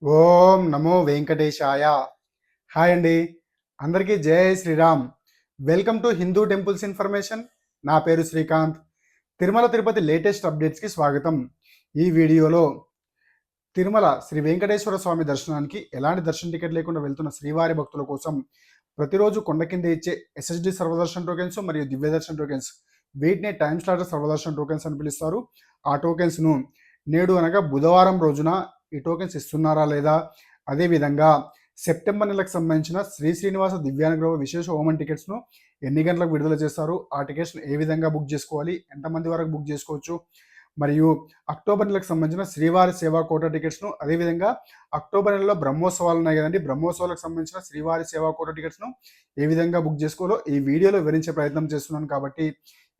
ఓం నమో వెంకటేశాయ. Hi అండి, అందరికీ జై Shri Ram. Welcome to Hindu temples information. నా పేరు శ్రీకాంత్. తిరుమల తిరుపతి లేటెస్ట్ అప్డేట్స్కి స్వాగతం. ఈ వీడియోలో తిరుమల శ్రీ వెంకటేశ్వర స్వామి దర్శనానికి ఎలాంటి దర్శన టికెట్ లేకుండా వెళ్తున్న శ్రీవారి భక్తుల కోసం ప్రతిరోజు కొండ కింద ఇచ్చే ఎస్ఎస్డి సర్వదర్శన్ టోకెన్స్ మరియు దివ్య దర్శన్ టోకెన్స్, వీటిని టైమ్ స్లాటర్ సర్వదర్శన్ టోకెన్స్ అని పిలుస్తారు. ఆ టోకెన్స్ను నేడు అనగా బుధవారం రోజున ఈ టోకెన్స్ ఇస్తున్నారా లేదా, అదేవిధంగా సెప్టెంబర్ నెలకు సంబంధించిన శ్రీ శ్రీనివాస దివ్యానుగ్రహ విశేష హోమం టికెట్స్ను ఎన్ని గంటలకు విడుదల చేస్తారు, ఆ టికెట్స్ను ఏ విధంగా బుక్ చేసుకోవాలి, ఎంతమంది వరకు బుక్ చేసుకోవచ్చు, మరియు అక్టోబర్ నెలకు సంబంధించిన శ్రీవారి సేవా కోటా టికెట్స్ను, అదేవిధంగా అక్టోబర్ నెలలో బ్రహ్మోత్సవాలు ఉన్నాయి కదండి, బ్రహ్మోత్సవాలకు సంబంధించిన శ్రీవారి సేవా కోటా టికెట్స్ను ఏ విధంగా బుక్ చేసుకోవాలో ఈ వీడియోలో వివరించే ప్రయత్నం చేస్తున్నాను. కాబట్టి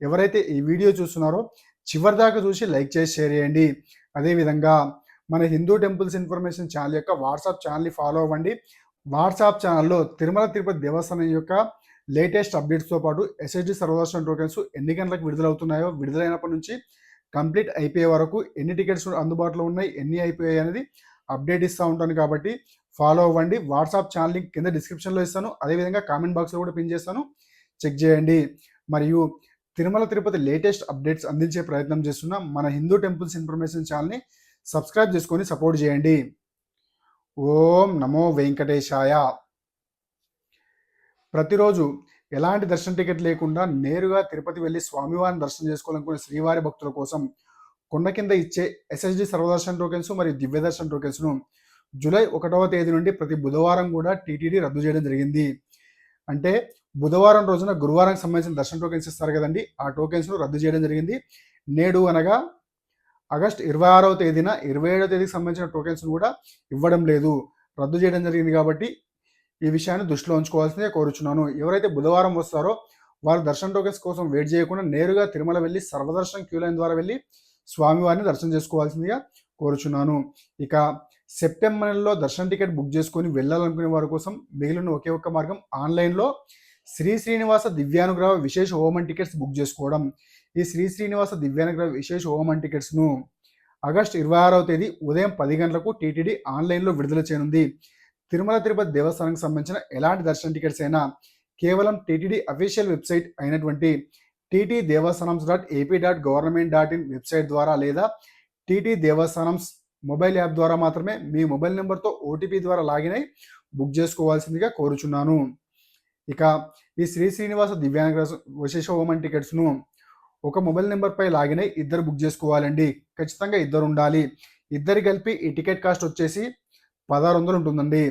ఎవరైతే ఈ వీడియో చూస్తున్నారో చివరి దాకా చూసి లైక్ చేసి షేర్ చేయండి. అదేవిధంగా మన హిందూ టెంపుల్స్ ఇన్ఫర్మేషన్ ఛానల్ యొక్క వాట్సాప్ ఛానల్ని ఫాలో అవ్వండి. వాట్సాప్ ఛానల్లో తిరుమల తిరుపతి దేవస్థానం యొక్క లేటెస్ట్ అప్డేట్స్తో పాటు ఎస్ఎస్డి సర్వదర్శన్ టోకెన్స్ ఎన్ని గంటలకు విడుదలవుతున్నాయో, విడుదలైనప్పటి నుంచి కంప్లీట్ అయిపోయే వరకు ఎన్ని టికెట్స్ అందుబాటులో ఉన్నాయి, ఎన్ని అయిపోయాయి అనేది అప్డేట్ ఇస్తూ ఉంటాను. కాబట్టి ఫాలో అవ్వండి. వాట్సాప్ ఛానల్ లింక్ కింద డిస్క్రిప్షన్లో ఇస్తాను, అదేవిధంగా కామెంట్ బాక్స్లో కూడా పిన్ చేస్తాను, చెక్ చేయండి. మరియు తిరుమల తిరుపతి లేటెస్ట్ అప్డేట్స్ అందించే ప్రయత్నం చేస్తున్న మన హిందూ టెంపుల్స్ ఇన్ఫర్మేషన్ ఛానల్ని సబ్స్క్రైబ్ చేసుకొని సపోర్ట్ చేయండి. ఓం నమో వెంకటేశాయ. ప్రతిరోజు ఎలాంటి దర్శన టికెట్ లేకుండా నేరుగా తిరుపతి వెళ్ళి స్వామివారిని దర్శనం చేసుకోవాలనుకునే శ్రీవారి భక్తుల కోసం కొండ కింద ఇచ్చే ఎస్ఎస్డి సర్వదర్శన్ టోకెన్స్ మరియు దివ్య దర్శన్ టోకెన్స్ను జూలై 1వ తేదీ నుండి ప్రతి బుధవారం కూడా టీటీడీ రద్దు చేయడం జరిగింది. అంటే బుధవారం రోజున గురువారానికి సంబంధించిన దర్శన టోకెన్స్ ఇస్తారు కదండి, ఆ టోకెన్స్ను రద్దు చేయడం జరిగింది. నేడు అనగా ఆగస్టు 26వ తేదీన 27వ తేదీకి సంబంధించిన టోకెన్స్ కూడా ఇవ్వడం లేదు, రద్దు చేయడం జరిగింది. కాబట్టి ఈ విషయాన్ని దృష్టిలో ఉంచుకోవాల్సిందే కోరుచున్నాను. ఎవరైతే బుధవారం వస్తారో వారు దర్శన టోకెన్స్ కోసం వెయిట్ చేయకుండా నేరుగా తిరుమల వెళ్ళి సర్వదర్శనం క్యూ లైన్ ద్వారా వెళ్ళి స్వామివారిని దర్శనం చేసుకోవాల్సిందిగా కోరుచున్నాను. ఇక సెప్టెంబర్ నెలలో దర్శన టికెట్ బుక్ చేసుకొని వెళ్ళాలనుకునే వారి కోసం మిగిలిన ఒకే ఒక్క మార్గం ఆన్లైన్లో శ్రీ శ్రీనివాస దివ్యానుగ్రహ విశేష హోమం టికెట్స్ బుక్ చేసుకోవడం. ఈ శ్రీ శ్రీనివాస దివ్యానుగ్రహ విశేష హోమం టికెట్స్ను ఆగస్టు 26వ తేదీ ఉదయం 10 గంటలకు టీటీడీ ఆన్లైన్లో విడుదల చేయనుంది. తిరుమల తిరుపతి దేవస్థానానికి సంబంధించిన ఎలాంటి దర్శన టికెట్స్ అయినా కేవలం టీటీడీ అఫీషియల్ వెబ్సైట్ అయినటువంటి టీటీ దేవస్థానమ్స్ .ap.government.in వెబ్సైట్ ద్వారా లేదా టీటీ దేవస్థానమ్స్ మొబైల్ యాప్ ద్వారా మాత్రమే మీ మొబైల్ నెంబర్తో ఓటీపీ ద్వారా లాగిన్ అయి బుక్ చేసుకోవాల్సిందిగా కోరుచున్నాను. ఇక ఈ శ్రీ శ్రీనివాస దివ్యానుగ్రహ విశేష హోమం టికెట్స్ను ఒక మొబైల్ నెంబర్పై లాగిన్ అయి ఇద్దరు బుక్ చేసుకోవాలండి. ఖచ్చితంగా ఇద్దరు ఉండాలి. ఇద్దరు కలిపి ఈ టికెట్ కాస్ట్ వచ్చేసి 1600 ఉంటుందండి.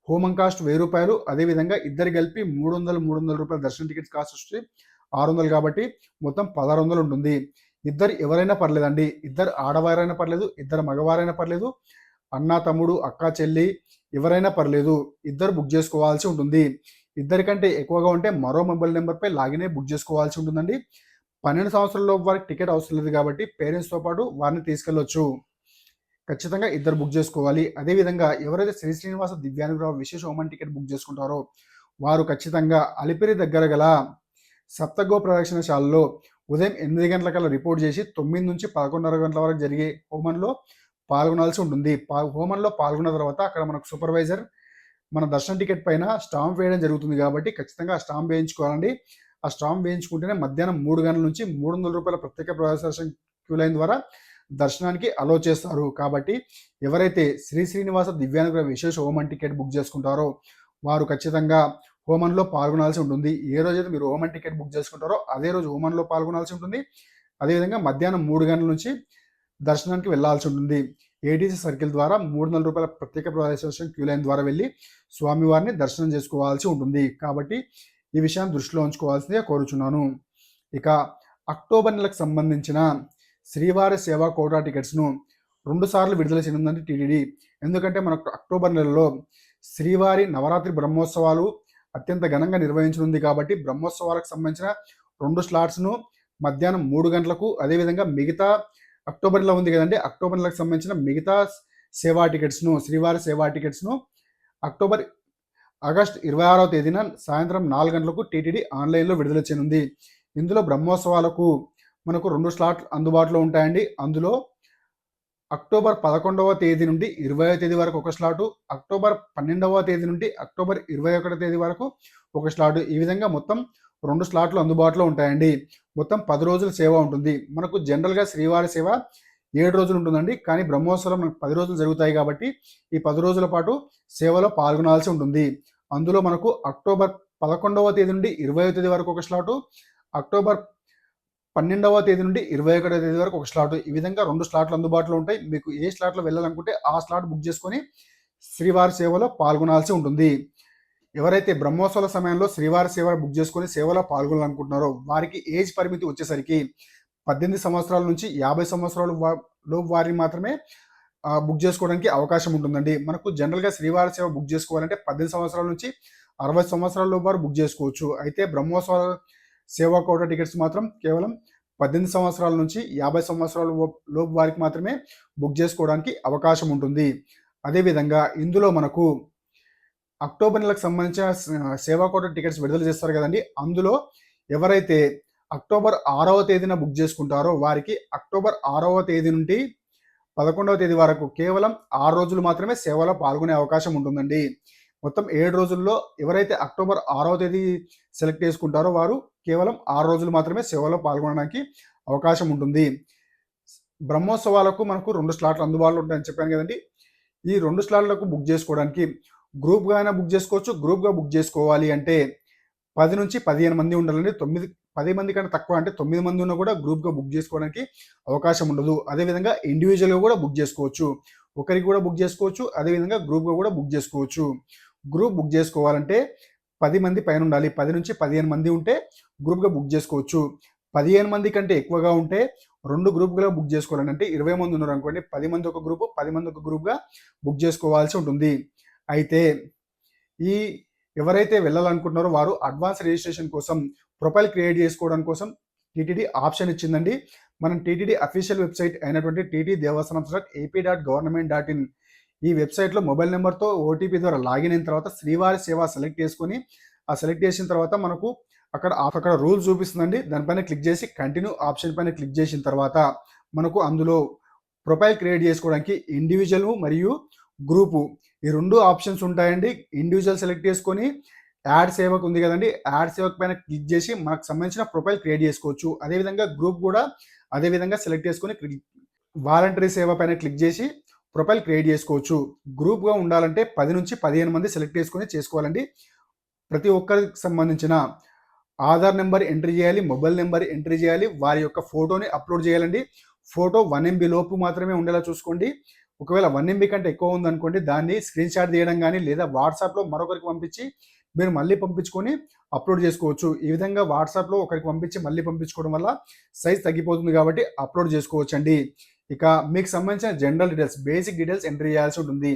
హోమం కాస్ట్ 1000 రూపాయలు. అదేవిధంగా ఇద్దరు కలిపి 300 రూపాయల దర్శన టికెట్స్ కాస్ట్ వచ్చి 600, కాబట్టి మొత్తం 1600 ఉంటుంది. ఇద్దరు ఎవరైనా పర్లేదండి, ఇద్దరు ఆడవారైనా పర్లేదు, ఇద్దరు మగవారైనా పర్లేదు, అన్న తమ్ముడు అక్క చెల్లి ఎవరైనా పర్లేదు, ఇద్దరు బుక్ చేసుకోవాల్సి ఉంటుంది. ఇద్దరికంటే ఎక్కువగా ఉంటే మరో మొబైల్ నెంబర్పై లాగిన్ అయి బుక్ చేసుకోవాల్సి ఉంటుందండి. 12 సంవత్సరాలలోపు వారికి టికెట్ అవసరం లేదు కాబట్టి పేరెంట్స్తో పాటు వారిని తీసుకెళ్లొచ్చు. ఖచ్చితంగా ఇద్దరు బుక్ చేసుకోవాలి. అదేవిధంగా ఎవరైతే శ్రీ శ్రీనివాస దివ్యానుగ్రహ విశేష హోమం టికెట్ బుక్ చేసుకుంటారో వారు ఖచ్చితంగా అలిపిరి దగ్గర గల సప్తగో ప్రదక్షిణశాలలో ఉదయం 8 గంటలకల్లా రిపోర్ట్ చేసి 9 నుంచి 11:30 గంటల వరకు జరిగే హోమంలో పాల్గొనాల్సి ఉంటుంది. హోమంలో పాల్గొన్న తర్వాత అక్కడ మనకు సూపర్వైజర్ మన దర్శన టికెట్ పైన స్టాంప్ వేయడం జరుగుతుంది. కాబట్టి ఖచ్చితంగా ఆ స్టాంప్ వేయించుకోవాలండి. ఆ స్టాంప్ వేయించుకుంటేనే మధ్యాహ్నం 3 గంటల నుంచి 300 రూపాయల ప్రత్యేక ప్రవేశ దర్శనం క్యూ లైన్ ద్వారా దర్శనానికి అలో చేస్తారు. కాబట్టి ఎవరైతే శ్రీ శ్రీనివాస దివ్యానుగ్రహ విశేష హోమం టికెట్ బుక్ చేసుకుంటారో వారు ఖచ్చితంగా హోమంలో పాల్గొనాల్సి ఉంటుంది. ఏ రోజైతే మీరు హోమం టికెట్ బుక్ చేసుకుంటారో అదే రోజు హోమంలో పాల్గొనాల్సి ఉంటుంది. అదేవిధంగా మధ్యాహ్నం 3 గంటల నుంచి దర్శనానికి వెళ్లాల్సి ఉంటుంది. ఏటీసీ సర్కిల్ ద్వారా 300 రూపాయల ప్రత్యేక ప్రవేశ దర్శనం క్యూ లైన్ ద్వారా వెళ్ళి స్వామివారిని దర్శనం చేసుకోవాల్సి ఉంటుంది. కాబట్టి ఈ విషయాన్ని దృష్టిలో ఉంచుకోవాల్సిందిగా కోరుచున్నాను. ఇక అక్టోబర్ నెలకు సంబంధించిన శ్రీవారి సేవా కోటా టికెట్స్ను 2 సార్లు విడుదల చేయనుందండి టీటీడీ. ఎందుకంటే మనకు అక్టోబర్ నెలలో శ్రీవారి నవరాత్రి బ్రహ్మోత్సవాలు అత్యంత ఘనంగా నిర్వహించనుంది. కాబట్టి బ్రహ్మోత్సవాలకు సంబంధించిన 2 స్లాట్స్ను మధ్యాహ్నం 3 గంటలకు, అదేవిధంగా మిగతా అక్టోబర్ నెల ఉంది కదండి, అక్టోబర్ నెలకు సంబంధించిన మిగతా సేవా టికెట్స్ను, శ్రీవారి సేవా టికెట్స్ను ఆగస్టు 26వ తేదీన సాయంత్రం 4 గంటలకు టీటీడీ ఆన్లైన్లో విడుదల చేయనుంది. ఇందులో బ్రహ్మోత్సవాలకు మనకు 2 స్లాట్లు అందుబాటులో ఉంటాయండి. అందులో అక్టోబర్ 11వ తేదీ నుండి 20వ తేదీ వరకు ఒక స్లాటు, అక్టోబర్ 12వ తేదీ నుండి అక్టోబర్ 21వ తేదీ వరకు ఒక స్లాటు. ఈ విధంగా మొత్తం 2 స్లాట్లు అందుబాటులో ఉంటాయండి. మొత్తం 10 రోజుల సేవ ఉంటుంది. మనకు జనరల్‌గా శ్రీవారి సేవ 7 రోజులు ఉంటుందండి. కానీ బ్రహ్మోత్సవాలు మనకు 10 రోజులు జరుగుతాయి కాబట్టి ఈ 10 రోజుల పాటు సేవలో పాల్గొనాల్సి ఉంటుంది. అందులో మనకు అక్టోబర్ 11వ తేదీ నుండి 20వ తేదీ వరకు ఒక స్లాటు, అక్టోబర్ 12వ తేదీ నుండి 21వ తేదీ వరకు ఒక స్లాట్. ఈ విధంగా 2 స్లాట్లు అందుబాటులో ఉంటాయి. మీకు ఏ స్లాట్లో వెళ్ళాలనుకుంటే ఆ స్లాట్ బుక్ చేసుకొని శ్రీవారి సేవలో పాల్గొనాల్సి ఉంటుంది. ఎవరైతే బ్రహ్మోత్సవాల సమయంలో శ్రీవారి సేవ బుక్ చేసుకొని సేవలో పాల్గొనాలనుకుంటున్నారో వారికి ఏజ్ పరిమితి వచ్చేసరికి 18 సంవత్సరాల నుంచి 50 సంవత్సరాల లోపు వారిని మాత్రమే బుక్ చేసుకోవడానికి అవకాశం ఉంటుందండి. మనకు జనరల్‌గా శ్రీవారి సేవ బుక్ చేసుకోవాలంటే 18 సంవత్సరాల నుంచి 60 సంవత్సరాల లోపు వారు బుక్ చేసుకోవచ్చు. అయితే బ్రహ్మోత్సవాల సేవా కోటా టికెట్స్ మాత్రం కేవలం 18 సంవత్సరాల నుంచి 50 సంవత్సరాల లోపు వారికి మాత్రమే బుక్ చేసుకోవడానికి అవకాశం ఉంటుంది. అదేవిధంగా ఇందులో మనకు అక్టోబర్ నెలకు సంబంధించిన సేవా కోటా టికెట్స్ విడుదల చేస్తారు కదండి. అందులో ఎవరైతే అక్టోబర్ 6వ తేదీన బుక్ చేసుకుంటారో వారికి అక్టోబర్ 6వ తేదీ నుండి 11వ తేదీ వరకు కేవలం 6 రోజులు మాత్రమే సేవలో పాల్గొనే అవకాశం ఉంటుందండి. మొత్తం 7 రోజుల్లో ఎవరైతే అక్టోబర్ 6వ తేదీ సెలెక్ట్ చేసుకుంటారో వారు కేవలం 6 రోజులు మాత్రమే సేవలో పాల్గొనడానికి అవకాశం ఉంటుంది. బ్రహ్మోత్సవాలకు మనకు 2 స్లాట్లు అందుబాటులో ఉంటాయని చెప్పాను కదండి. ఈ 2 స్లాట్లకు బుక్ చేసుకోవడానికి గ్రూప్‌గా అయినా బుక్ చేసుకోవచ్చు. గ్రూప్‌గా బుక్ చేసుకోవాలి అంటే 10 నుంచి 15 మంది ఉండాలండి. 10 మంది కంటే తక్కువ అంటే 9 మంది ఉన్నా కూడా గ్రూప్‌గా బుక్ చేసుకోవడానికి అవకాశం ఉండదు. అదేవిధంగా ఇండివిజువల్‌గా కూడా బుక్ చేసుకోవచ్చు. ఒకరికి కూడా బుక్ చేసుకోవచ్చు. అదేవిధంగా గ్రూప్‌గా కూడా బుక్ చేసుకోవచ్చు. గ్రూప్ బుక్ చేసుకోవాలంటే 10 మంది పైన ఉండాలి. 10 నుంచి 15 మంది ఉంటే గ్రూప్‌గా బుక్ చేసుకోవచ్చు. 15 మంది కంటే ఎక్కువగా ఉంటే 2 గ్రూప్‌గా బుక్ చేసుకోవాలండి. అంటే 20 మంది ఉన్నారనుకోండి, 10 మంది ఒక గ్రూపు, 10 మంది ఒక గ్రూప్‌గా బుక్ చేసుకోవాల్సి ఉంటుంది. అయితే ఈ ఎవరైతే వెళ్ళాలనుకుంటున్నారో వారు అడ్వాన్స్ రిజిస్ట్రేషన్ కోసం ప్రొఫైల్ క్రియేట్ చేసుకోవడం కోసం టీటీడీ ఆప్షన్ ఇచ్చిందండి. మనం టీటీడీ అఫీషియల్ వెబ్సైట్ అయినటువంటి ttdevasanams.ap.government.in ఈ వెబ్సైట్లో మొబైల్ నెంబర్తో ఓటీపీ ద్వారా లాగిన్ అయిన తర్వాత శ్రీవారి సేవ సెలెక్ట్ చేసుకొని ఆ సెలెక్ట్ చేసిన తర్వాత మనకు అక్కడ రూల్స్ చూపిస్తుందండి. దానిపైన క్లిక్ చేసి కంటిన్యూ ఆప్షన్ పైన క్లిక్ చేసిన తర్వాత మనకు అందులో ప్రొఫైల్ క్రియేట్ చేసుకోవడానికి ఇండివిజువల్ మరియు గ్రూపు ఈ 2 ఆప్షన్స్ ఉంటాయండి. ఇండివిజువల్ సెలెక్ట్ చేసుకొని యాడ్ సేవకు ఉంది కదండి, యాడ్ సేవకు పైన క్లిక్ చేసి మనకు సంబంధించిన ప్రొఫైల్ క్రియేట్ చేసుకోవచ్చు. అదేవిధంగా గ్రూప్ కూడా అదేవిధంగా సెలెక్ట్ చేసుకొని వాలంటరీ సేవ పైన క్లిక్ చేసి ప్రొఫైల్ క్రియేట్ చేసుకోవచ్చు. గ్రూప్గా ఉండాలంటే 10 నుంచి 15 మంది సెలెక్ట్ చేసుకొని చేసుకోవాలండి. ప్రతి ఒక్కరికి సంబంధించిన ఆధార్ నెంబర్ ఎంట్రీ చేయాలి, మొబైల్ నెంబర్ ఎంట్రీ చేయాలి, వారి యొక్క ఫోటోని అప్లోడ్ చేయాలండి. ఫోటో 1 MB లోపు మాత్రమే ఉండేలా చూసుకోండి. ఒకవేళ 1 MB కంటే ఎక్కువ ఉందనుకోండి దాన్ని స్క్రీన్ షాట్ తీయడం కానీ లేదా వాట్సాప్లో మరొకరికి పంపించి మీరు మళ్ళీ పంపించుకొని అప్లోడ్ చేసుకోవచ్చు. ఈ విధంగా వాట్సాప్లో ఒకరికి పంపించి మళ్ళీ పంపించుకోవడం వల్ల సైజ్ తగ్గిపోతుంది కాబట్టి అప్లోడ్ చేసుకోవచ్చండి. ఇక మీకు సంబంధించిన general details, basic details entry చేయాల్సి ఉంటుంది.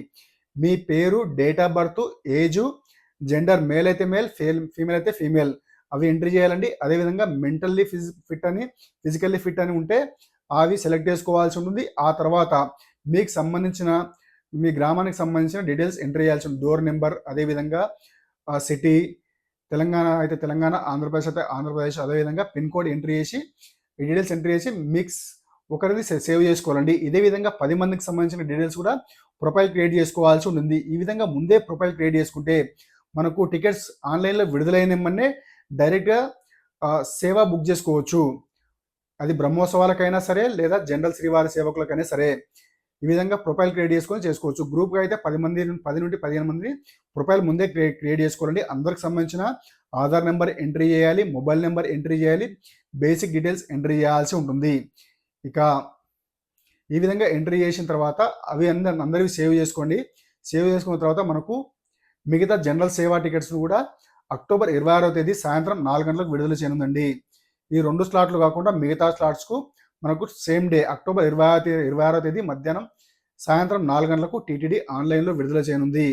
మీ పేరు, date of birth, age, gender male అయితే మేల్, ఫీమేల్ అయితే ఫీమేల్ అవి ఎంట్రీ చేయాలండి. అదేవిధంగా మెంటల్లీ ఫిట్ అని, ఫిజికల్లీ ఫిట్ అని ఉంటే అవి సెలెక్ట్ చేసుకోవాల్సి ఉంటుంది. ఆ తర్వాత మీకు సంబంధించిన మీ గ్రామానికి సంబంధించిన డీటెయిల్స్ ఎంట్రీ చేయాల్సి ఉంటుంది. డోర్ నెంబర్, అదేవిధంగా సిటీ, తెలంగాణ అయితే తెలంగాణ, ఆంధ్రప్రదేశ్ అయితే ఆంధ్రప్రదేశ్, అదేవిధంగా పిన్ కోడ్ ఎంట్రీ చేసి ఈ డీటెయిల్స్ ఎంట్రీ చేసి మిక్స్ ఒకరిది సేవ్ చేసుకోవాలండి. ఇదే విధంగా 10 మందికి సంబంధించిన డీటెయిల్స్ కూడా ప్రొఫైల్ క్రియేట్ చేసుకోవాల్సి ఉంటుంది. ఈ విధంగా ముందే ప్రొఫైల్ క్రియేట్ చేసుకుంటే మనకు టికెట్స్ ఆన్లైన్లో విడుదలైనమ్మనే డైరెక్ట్గా సేవ బుక్ చేసుకోవచ్చు. అది బ్రహ్మోత్సవాలకైనా సరే లేదా జనరల్ శ్రీవారి సేవకులకైనా సరే ఈ విధంగా ప్రొఫైల్ క్రియేట్ చేసుకొని చేసుకోవచ్చు. గ్రూప్గా అయితే 10 నుండి 15 మంది ప్రొఫైల్ ముందే క్రియేట్ చేసుకోవాలండి. అందరికి సంబంధించిన ఆధార్ నెంబర్ ఎంట్రీ చేయాలి, మొబైల్ నెంబర్ ఎంట్రీ చేయాలి, బేసిక్ డీటెయిల్స్ ఎంట్రీ చేయాల్సి ఉంటుంది. ఇక ఈ విధంగా ఎంట్రీ చేసిన తర్వాత అవి అందరివి సేవ్ చేసుకోండి. సేవ్ చేసుకున్న తర్వాత మనకు మిగతా జనరల్ సేవా టికెట్స్ను కూడా అక్టోబర్ 26వ తేదీ సాయంత్రం 4 గంటలకు విడుదల చేయనుందండి. ఈ 2 స్లాట్లు కాకుండా మిగతా స్లాట్స్కు మనకు సేమ్ డే అక్టోబర్ 26వ తేదీ మధ్యాహ్నం సాయంత్రం 4 గంటలకు టీటీడీ ఆన్లైన్లో విడుదల చేయనుంది.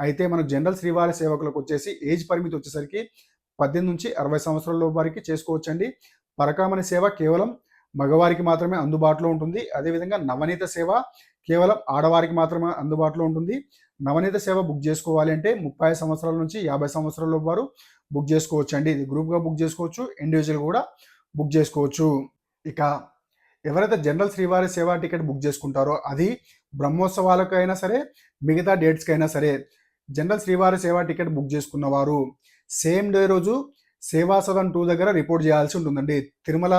అయితే మనకు జనరల్ శ్రీవారి సేవకులకు వచ్చేసి ఏజ్ పరిమితి వచ్చేసరికి 18 నుంచి 60 సంవత్సరాల వారికి చేసుకోవచ్చండి. పరకామణి సేవ కేవలం మగవారికి మాత్రమే అందుబాటులో ఉంటుంది. అదేవిధంగా నవనీత సేవ కేవలం ఆడవారికి మాత్రమే అందుబాటులో ఉంటుంది. నవనీత సేవ బుక్ చేసుకోవాలి అంటే 30 సంవత్సరాల నుంచి 50 సంవత్సరాల వారు బుక్ చేసుకోవచ్చు అండి. ఇది గ్రూప్గా బుక్ చేసుకోవచ్చు, ఇండివిజువల్ కూడా బుక్ చేసుకోవచ్చు. ఇక ఎవరైతే జనరల్ శ్రీవారి సేవా టికెట్ బుక్ చేసుకుంటారో అది బ్రహ్మోత్సవాలకైనా సరే మిగతా డేట్స్కైనా సరే జనరల్ శ్రీవారి సేవా టికెట్ బుక్ చేసుకున్న వారు సేమ్ డే రోజు సేవా సదన్ 2 దగ్గర రిపోర్ట్ చేయాల్సి ఉంటుందండి. తిరుమల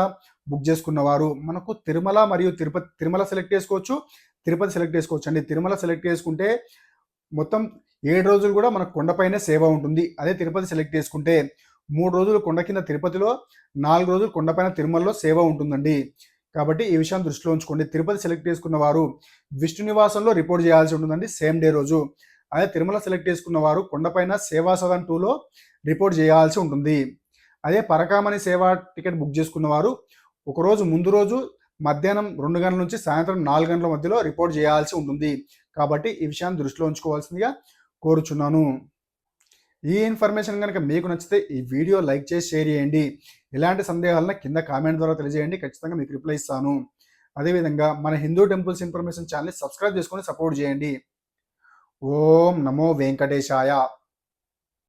బుక్ చేసుకున్న వారు మనకు తిరుమల మరియు తిరుమల సెలెక్ట్ చేసుకోవచ్చు, తిరుపతి సెలెక్ట్ చేసుకోవచ్చు అండి. తిరుమల సెలెక్ట్ చేసుకుంటే మొత్తం 7 రోజులు కూడా మనకు కొండపైనే సేవ ఉంటుంది. అదే తిరుపతి సెలెక్ట్ చేసుకుంటే 3 రోజులు కొండ కింద తిరుపతిలో, 4 రోజులు కొండపైన తిరుమలలో సేవ ఉంటుందండి. కాబట్టి ఈ విషయాన్ని దృష్టిలో ఉంచుకోండి. తిరుపతి సెలెక్ట్ చేసుకున్న వారు విష్ణు నివాసంలో రిపోర్ట్ చేయాల్సి ఉంటుందండి సేమ్ డే రోజు. అదే తిరుమల సెలెక్ట్ చేసుకున్న వారు కొండపైన సేవా సదన్ 2లో రిపోర్ట్ చేయాల్సి ఉంటుంది. అదే పరకామణి సేవా టికెట్ బుక్ చేసుకున్న వారు ఒకరోజు ముందు రోజు మధ్యాహ్నం 2 గంటల నుంచి సాయంత్రం 4 గంటల మధ్యలో రిపోర్ట్ చేయాల్సి ఉంటుంది. కాబట్టి ఈ విషయాన్ని దృష్టిలో ఉంచుకోవాల్సిందిగా కోరుచున్నాను. ఈ ఇన్ఫర్మేషన్ కనుక మీకు నచ్చితే ఈ వీడియో లైక్ చేసి షేర్ చేయండి. ఎలాంటి సందేహాలను కింద కామెంట్ ద్వారా తెలియజేయండి. ఖచ్చితంగా మీకు రిప్లై ఇస్తాను. అదేవిధంగా మన హిందూ టెంపుల్స్ ఇన్ఫర్మేషన్ ఛానల్ని సబ్స్క్రైబ్ చేసుకొని సపోర్ట్ చేయండి. ఓం నమో వెంకటేశాయ.